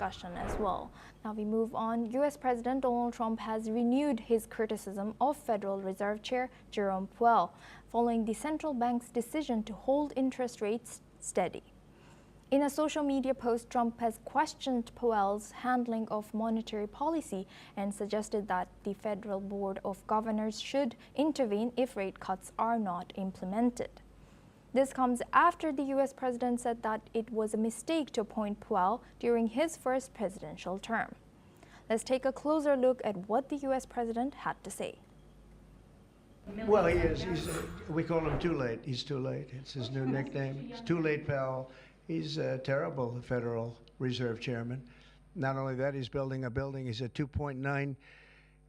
discussion as well. Now we move on. U.S. President Donald Trump has renewed his criticism of Federal Reserve Chair Jerome Powell following the central bank's decision to hold interest rates steady. In a social media post, Trump has questioned Powell's handling of monetary policy and suggested that the Federal Board of Governors should intervene if rate cuts are not implemented. This comes after the U.S. president said that it was a mistake to appoint Powell during his first presidential term. Let's take a closer look at what the U.S. president had to say. Well, he is. We call him Too Late. He's too late. It's his new nickname. It's Too Late Powell. He's terrible, the Federal Reserve Chairman. Not only that, he's building a building. He's at $2.9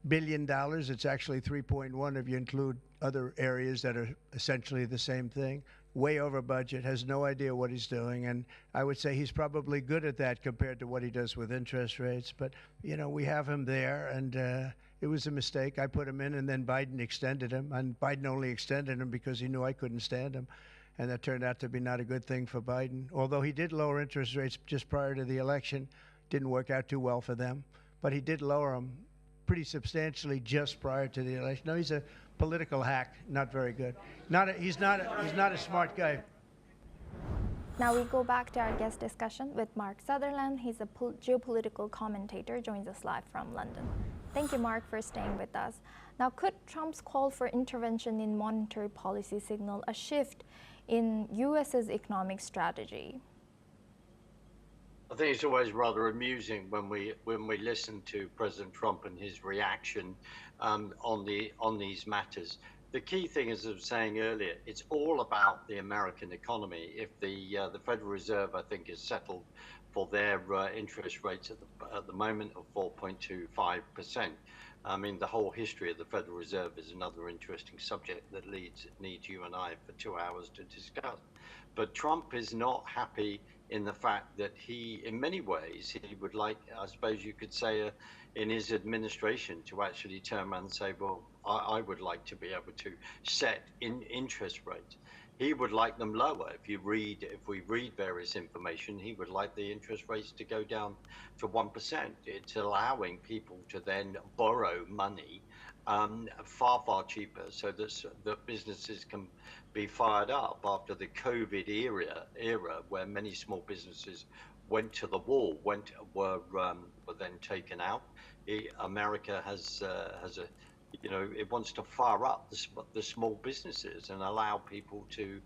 billion. It's actually 3.1 if you include other areas that are essentially the same thing. Way over budget, has no idea what he's doing. And I would say he's probably good at that compared to what he does with interest rates. But, you know, we have him there, and it was a mistake. I put him in, and then Biden extended him. And Biden only extended him because he knew I couldn't stand him. And that turned out to be not a good thing for Biden. Although he did lower interest rates just prior to the election, didn't work out too well for them. But he did lower them pretty substantially just prior to the election. No, he's a political hack, not very good. He's not a smart guy. Now we go back to our guest discussion with Mark Sutherland. He's a geopolitical commentator, joins us live from London. Thank you, Mark, for staying with us. Now, could Trump's call for intervention in monetary policy signal a shift in U.S.'s economic strategy? I think it's always rather amusing when we listen to President Trump and his reaction on these matters. The key thing, as I was saying earlier, it's all about the American economy. If the Federal Reserve, I think, is settled for their interest rates at the moment of 4.25%. I mean, the whole history of the Federal Reserve is another interesting subject that needs you and I for 2 hours to discuss. But Trump is not happy in the fact that he, in many ways, he would like, I suppose you could say, in his administration to actually turn around and say, well, I would like to be able to set interest rates. He would like them lower. If we read various information, he would like the interest rates to go down to 1%. It's allowing people to then borrow money far, far cheaper, so that businesses can be fired up after the COVID era where many small businesses went to the wall, were then taken out. America has a, it wants to fire up the small businesses and allow people to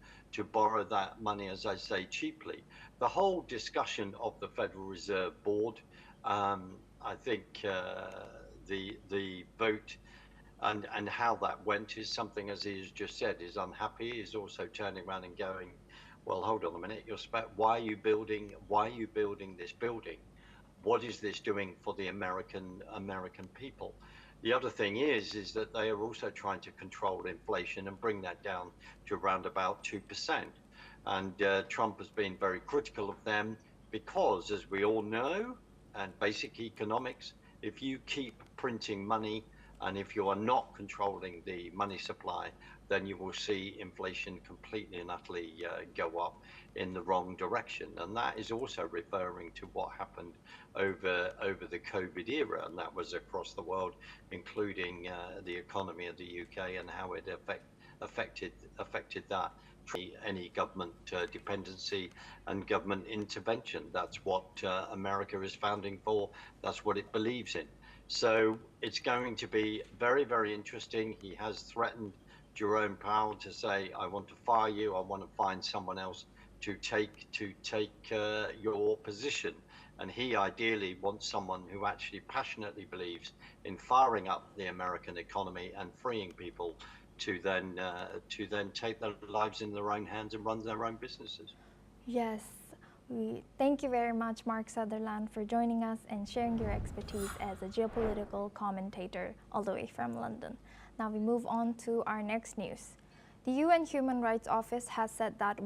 borrow that money, as I say, cheaply. The whole discussion of the Federal Reserve Board, I think the vote and how that went is something, as he has just said, is unhappy. He's also turning around and going, well, hold on a minute, why are you building this building? What is this doing for the American people? The other thing is that they are also trying to control inflation and bring that down to around about 2%. And Trump has been very critical of them because, as we all know, and basic economics, if you keep printing money and if you are not controlling the money supply, then you will see inflation completely and utterly go up in the wrong direction. And that is also referring to what happened over the COVID era, and that was across the world, including the economy of the UK and how it affected that. Any government dependency and government intervention. That's what America is founding for. That's what it believes in. So it's going to be very, very interesting. He has threatened Jerome Powell to say, I want to fire you. I want to find someone else to take your position. And he ideally wants someone who actually passionately believes in firing up the American economy and freeing people to then take their lives in their own hands and run their own businesses. Yes. We thank you very much, Mark Sutherland, for joining us and sharing your expertise as a geopolitical commentator all the way from London. Now we move on to our next news. The UN Human Rights Office has said that